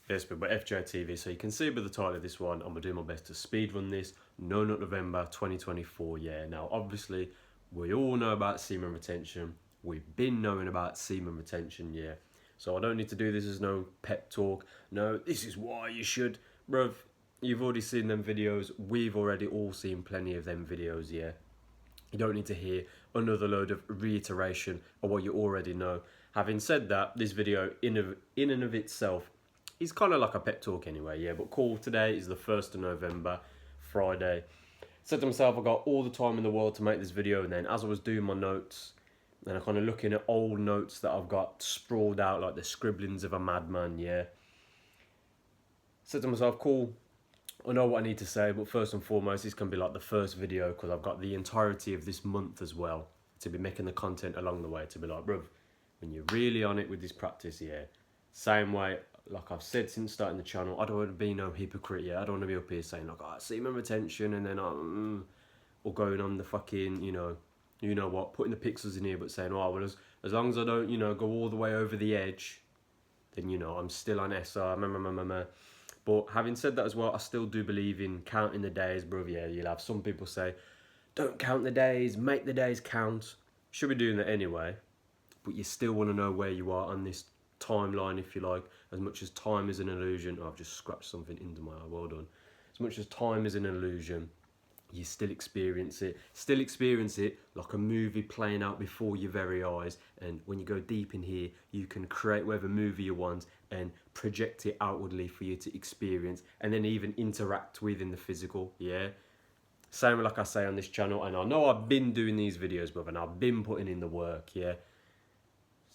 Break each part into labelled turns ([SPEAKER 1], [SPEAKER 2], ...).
[SPEAKER 1] Yes, but FJTV. So you can see by the title of this one, I'm gonna do my best to speed run this. No Nut November 2024. Yeah. Now, obviously, we all know about semen retention. We've been knowing about semen retention. Yeah. So I don't need to do this as no pep talk. No, this is why you should, bruv. You've already seen them videos. We've already all seen plenty of them videos. Yeah. You don't need to hear another load of reiteration of what you already know. Having said that, this video in and of itself is kind of like a pep talk anyway, yeah. But cool, today is the 1st of November, Friday. Said to myself, I got all the time in the world to make this video, and then as I was doing my notes, and I'm kind of looking at old notes that I've got sprawled out like the scribblings of a madman, yeah. Said to myself, cool, I know what I need to say, but first and foremost, this can be like the first video because I've got the entirety of this month as well to be making the content along the way to be like, bruv, when you're really on it with this practice, yeah, same way, like I've said since starting the channel, I don't want to be no hypocrite, yeah, I don't want to be up here saying like, oh, semen retention, and then or going on the fucking, you know what, putting the pixels in here, but saying, oh, well, as long as I don't, go all the way over the edge, then, I'm still on SR, But having said that as well, I still do believe in counting the days, bro. Yeah, you'll have some people say, don't count the days, make the days count. Should be doing that anyway. But you still want to know where you are on this timeline, if you like. As much as time is an illusion. Oh, I've just scratched something into my eye, well done. As much as time is an illusion, you still experience it. Still experience it like a movie playing out before your very eyes. And when you go deep in here, you can create whatever movie you want and project it outwardly for you to experience and then even interact with in the physical, yeah? Same like I say on this channel, and I know I've been doing these videos, brother, and I've been putting in the work, yeah?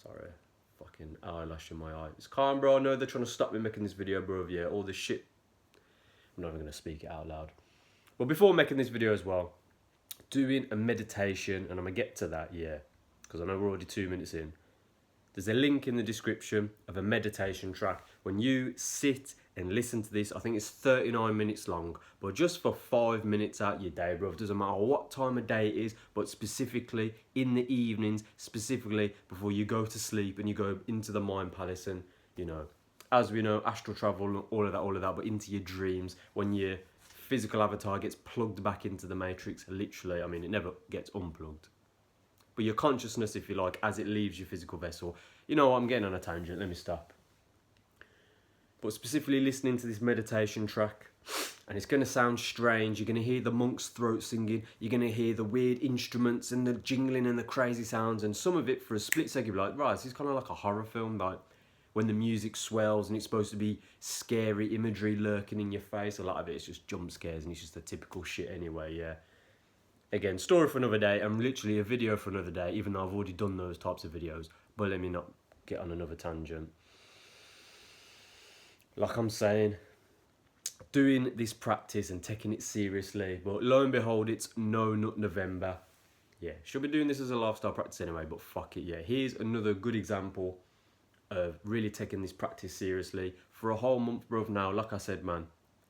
[SPEAKER 1] Sorry, fucking eyelash in my eye. It's calm, bro. I know they're trying to stop me making this video, bro, yeah? All this shit. I'm not even going to speak it out loud. But before making this video as well, doing a meditation, and I'm going to get to that, yeah, because I know we're already 2 minutes in. There's a link in the description of a meditation track. When you sit and listen to this, I think it's 39 minutes long, but just for 5 minutes out your day, bro. It doesn't matter what time of day it is, but specifically in the evenings, specifically before you go to sleep and you go into the mind palace and, as we know, astral travel, all of that, but into your dreams when your physical avatar gets plugged back into the matrix, literally. I mean, it never gets unplugged. But your consciousness, if you like, as it leaves your physical vessel. You know what, I'm getting on a tangent, let me stop. But specifically listening to this meditation track, and it's going to sound strange, you're going to hear the monk's throat singing, you're going to hear the weird instruments and the jingling and the crazy sounds, and some of it for a split second you'll be like, right, this is kind of like a horror film, like when the music swells and it's supposed to be scary imagery lurking in your face. A lot of it is just jump scares and it's just the typical shit anyway, yeah. Again, story for another day, and literally a video for another day, even though I've already done those types of videos. But let me not get on another tangent. Like I'm saying, doing this practice and taking it seriously, but lo and behold, it's No Nut November. Yeah, should be doing this as a lifestyle practice anyway, but fuck it, yeah. Here's another good example of really taking this practice seriously. For a whole month, bro, now, like I said, man,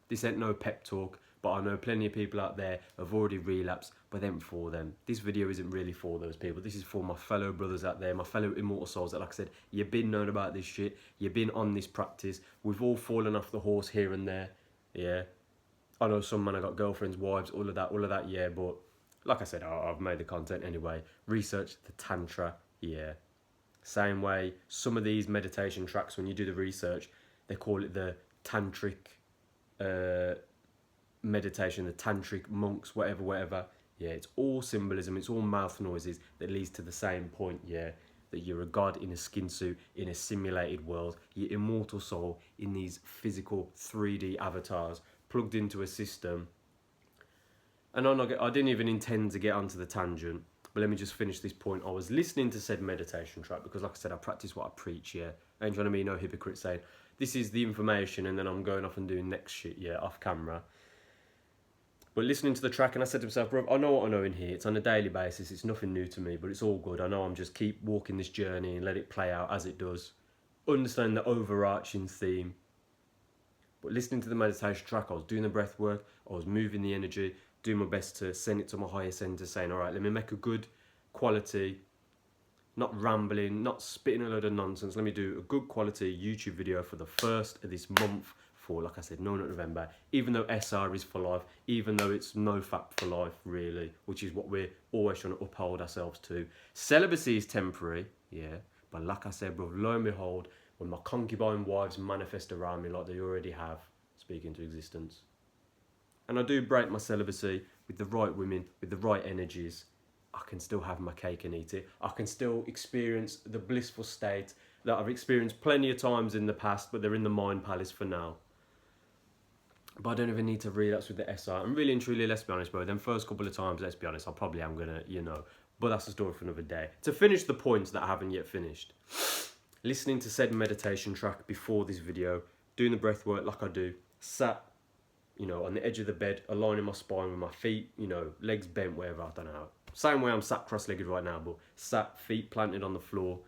[SPEAKER 1] this ain't no pep talk. But I know plenty of people out there have already relapsed, but then for them. This video isn't really for those people. This is for my fellow brothers out there, my fellow immortal souls that, like I said, you've been known about this shit, you've been on this practice, we've all fallen off the horse here and there, yeah. I know some men have got girlfriends, wives, all of that, yeah, but like I said, I've made the content anyway. Research the Tantra, yeah. Same way, some of these meditation tracks, when you do the research, they call it the tantric meditation, the tantric monks, whatever. Yeah, it's all symbolism, it's all mouth noises that leads to the same point, yeah. That you're a god in a skin suit, in a simulated world, your immortal soul in these physical 3D avatars plugged into a system. And I didn't even intend to get onto the tangent, but let me just finish this point. I was listening to said meditation track because, like I said, I practice what I preach, yeah. I ain't trying to be no hypocrite saying, this is the information and then I'm going off and doing next shit, yeah, off camera. But listening to the track, and I said to myself, bro, I know what I know in here. It's on a daily basis. It's nothing new to me, but it's all good. I know I'm just keep walking this journey and let it play out as it does. Understand the overarching theme. But listening to the meditation track, I was doing the breath work. I was moving the energy, doing my best to send it to my higher center, saying, all right, let me make a good quality not rambling, not spitting a load of nonsense. Let me do a good quality YouTube video for the first of this month for, like I said, No Nut November. Even though SR is for life, even though it's no fap for life, really, which is what we're always trying to uphold ourselves to. Celibacy is temporary, yeah, but like I said, bro, lo and behold, when my concubine wives manifest around me like they already have, speak into existence. And I do break my celibacy with the right women, with the right energies. I can still have my cake and eat it. I can still experience the blissful state that I've experienced plenty of times in the past, but they're in the mind palace for now. But I don't even need to relapse with the SR. And really and truly, let's be honest, bro, them first couple of times, let's be honest, I probably am going to, you know, but that's a story for another day. To finish the points that I haven't yet finished, listening to said meditation track before this video, doing the breath work like I do, sat, you know, on the edge of the bed, aligning my spine with my feet, you know, legs bent, wherever, I don't know. Same way I'm sat cross-legged right now, but sat, feet planted on the floor,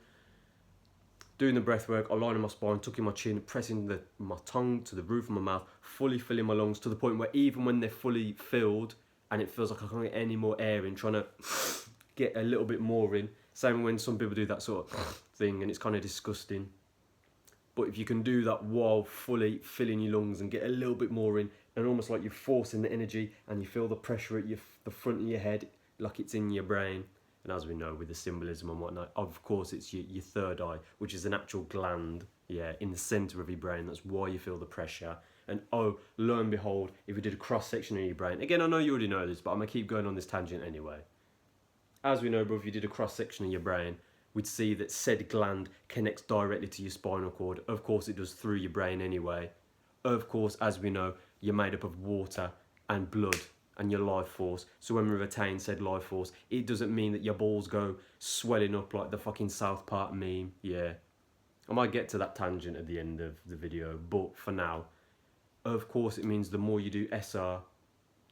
[SPEAKER 1] doing the breath work, aligning my spine, tucking my chin, pressing my tongue to the roof of my mouth, fully filling my lungs to the point where even when they're fully filled and it feels like I can't get any more air in, trying to get a little bit more in. Same when some people do that sort of thing and it's kind of disgusting. But if you can do that while fully filling your lungs and get a little bit more in, and almost like you're forcing the energy and you feel the pressure at the front of your head like it's in your brain. And as we know with the symbolism and whatnot, of course it's your third eye, which is an actual gland, yeah, in the centre of your brain. That's why you feel the pressure. And oh, lo and behold, if you did a cross-section of your brain, again, I know you already know this, but I'm going to keep going on this tangent anyway. As we know, bro, if you did a cross-section of your brain, we'd see that said gland connects directly to your spinal cord. Of course, it does through your brain anyway. Of course, as we know, you're made up of water and blood and your life force. So when we retain said life force, it doesn't mean that your balls go swelling up like the fucking South Park meme. Yeah. I might get to that tangent at the end of the video, but for now, of course, it means the more you do SR,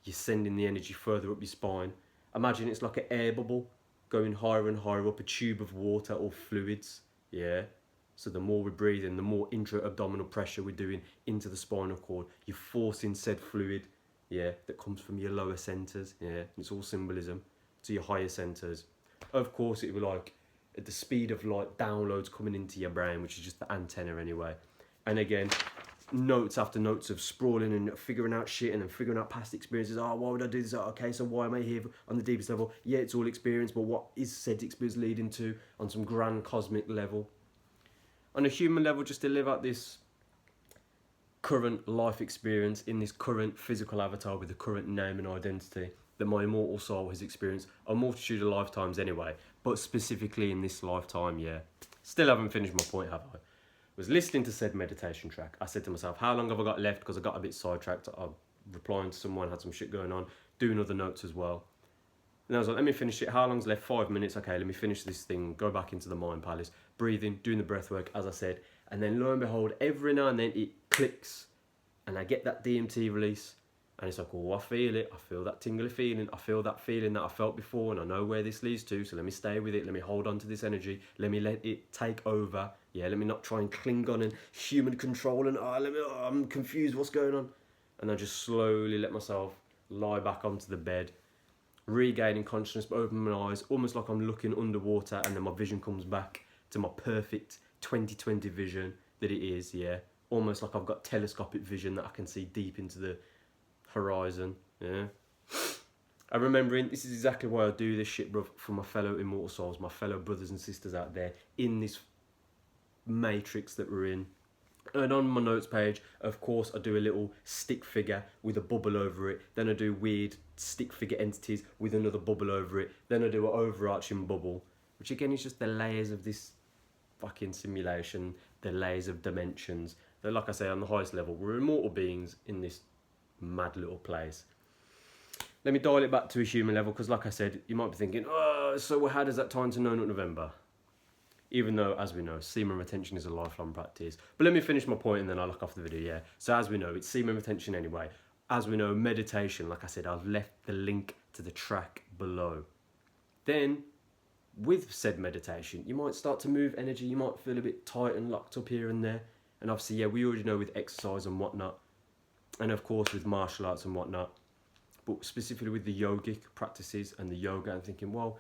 [SPEAKER 1] you're sending the energy further up your spine. Imagine it's like an air bubble going higher and higher up a tube of water or fluids, yeah? So the more we're breathing, the more intra-abdominal pressure we're doing into the spinal cord. You're forcing said fluid, yeah, that comes from your lower centres, yeah? It's all symbolism, to your higher centres. Of course, it will like, at the speed of light, downloads coming into your brain, which is just the antenna anyway. And again, notes after notes of sprawling and figuring out shit and then figuring out past experiences. Oh, why would I do this? Oh, okay, so why am I here on the deepest level? Yeah, it's all experience, but what is said experience leading to on some grand cosmic level? On a human level, just to live out this current life experience in this current physical avatar with the current name and identity that my immortal soul has experienced a multitude of lifetimes anyway, but specifically in this lifetime, yeah. Still haven't finished my point, have I? Was listening to said meditation track. I said to myself, how long have I got left? Because I got a bit sidetracked. I was replying to someone, had some shit going on, doing other notes as well. And I was like, let me finish it. How long's left? 5 minutes. Okay, let me finish this thing. Go back into the mind palace. Breathing, doing the breath work, as I said. And then lo and behold, every now and then it clicks. And I get that DMT release. And it's like, oh, I feel it. I feel that tingly feeling. I feel that feeling that I felt before. And I know where this leads to. So let me stay with it. Let me hold on to this energy. Let me let it take over. Yeah, let me not try and cling on and human control. And I'm confused. What's going on? And I just slowly let myself lie back onto the bed. Regaining consciousness, but open my eyes. Almost like I'm looking underwater. And then my vision comes back to my perfect 20/20 vision that it is, yeah. Almost like I've got telescopic vision that I can see deep into the horizon, yeah. I'm remembering, this is exactly why I do this shit, bro, for my fellow immortal souls, my fellow brothers and sisters out there in this matrix that we're in. And on my notes page, of course, I do a little stick figure with a bubble over it. Then I do weird stick figure entities with another bubble over it. Then I do an overarching bubble, which again is just the layers of this fucking simulation, the layers of dimensions. That, like I say, on the highest level, we're immortal beings in this mad little place. Let me dial it back to a human level, because like I said, you might be thinking, oh, so how does that tie into No Nut November? Even though, as we know, semen retention is a lifelong practice. But let me finish my point and then I'll look off the video, yeah? So as we know, it's semen retention anyway. As we know, meditation, like I said, I've left the link to the track below. Then, with said meditation, you might start to move energy, you might feel a bit tight and locked up here and there. And obviously, yeah, we already know with exercise and whatnot, and of course with martial arts and whatnot, but specifically with the yogic practices and the yoga, I'm thinking, well,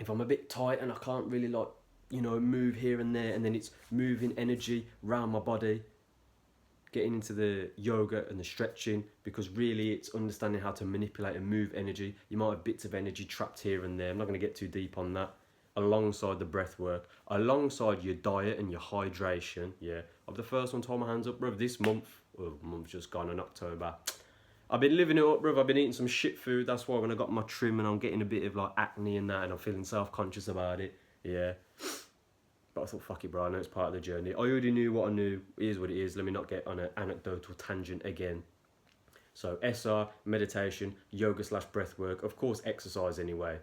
[SPEAKER 1] if I'm a bit tight and I can't really like, you know, move here and there, and then it's moving energy around my body, getting into the yoga and the stretching, because really it's understanding how to manipulate and move energy. You might have bits of energy trapped here and there. I'm not going to get too deep on that. Alongside the breath work, alongside your diet and your hydration. Yeah, I'm the first one to hold my hands up, bro. This month, well, month's just gone in October, I've been living it up, bro. I've been eating some shit food. That's why when I got my trim and I'm getting a bit of like acne and that, and I'm feeling self-conscious about it. Yeah. But I thought, fuck it, bro. I know it's part of the journey. I already knew what I knew. It is what it is. Let me not get on an anecdotal tangent again. So SR, meditation, yoga / breath work. Of course, exercise anyway.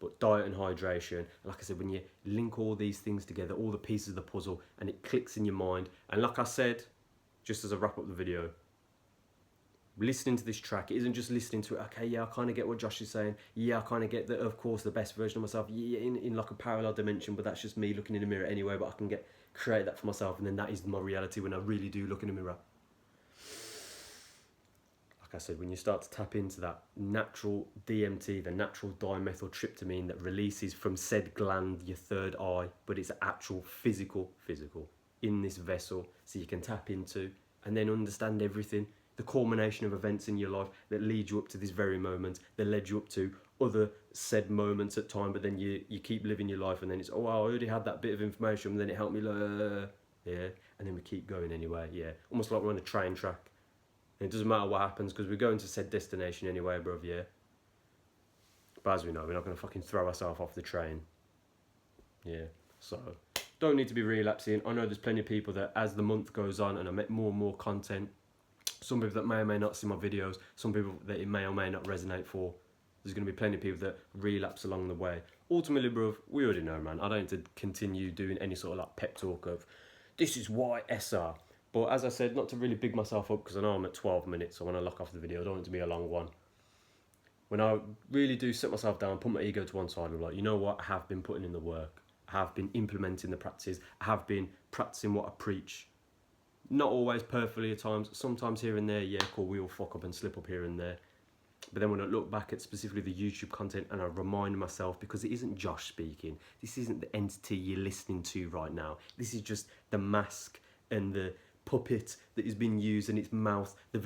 [SPEAKER 1] But diet and hydration. Like I said, when you link all these things together, all the pieces of the puzzle, and it clicks in your mind. And like I said, just as I wrap up the video, listening to this track, it isn't just listening to it, okay, yeah, I kind of get what Josh is saying, yeah, I kind of get that, of course, the best version of myself, yeah, in like a parallel dimension, but that's just me looking in the mirror anyway, but I can create that for myself, and then that is my reality when I really do look in the mirror. Like I said, when you start to tap into that natural DMT, the natural dimethyltryptamine that releases from said gland, your third eye, but it's actual physical, in this vessel, so you can tap into, and then understand everything, the culmination of events in your life that lead you up to this very moment, that led you up to other said moments at time, but then you keep living your life, and then it's, oh wow, I already had that bit of information, and then it helped me, yeah, and then we keep going anyway, yeah, almost like we're on a train track, and it doesn't matter what happens, because we're going to said destination anyway, bruv, yeah, but as we know, we're not going to fucking throw ourselves off the train, yeah, so don't need to be relapsing. I know there's plenty of people that as the month goes on and I make more and more content, some people that may or may not see my videos, some people that it may or may not resonate for. There's going to be plenty of people that relapse along the way. Ultimately, bro, we already know, man. I don't need to continue doing any sort of like pep talk of, this is why SR. But as I said, not to really big myself up, because I know I'm at 12 minutes, so when I lock off the video, I don't want it to be a long one. When I really do sit myself down, put my ego to one side, I'm like, you know what? I have been putting in the work. I have been implementing the practices. I have been practicing what I preach. Not always perfectly at times, sometimes here and there, yeah, cool, we all fuck up and slip up here and there. But then when I look back at specifically the YouTube content and I remind myself, because it isn't Josh speaking, this isn't the entity you're listening to right now, this is just the mask and the puppet that is being used in its mouth, the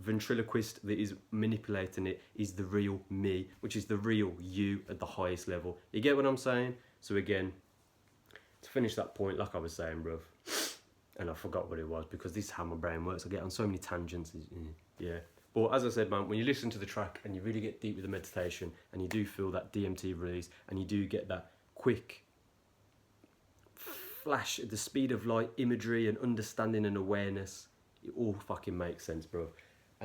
[SPEAKER 1] ventriloquist that is manipulating it is the real me, which is the real you at the highest level. You get what I'm saying? So again, to finish that point, like I was saying, bruv, and I forgot what it was, because this is how my brain works. I get on so many tangents, yeah. But as I said, man, when you listen to the track and you really get deep with the meditation and you do feel that DMT release and you do get that quick flash at the speed of light imagery and understanding and awareness, it all fucking makes sense, bro.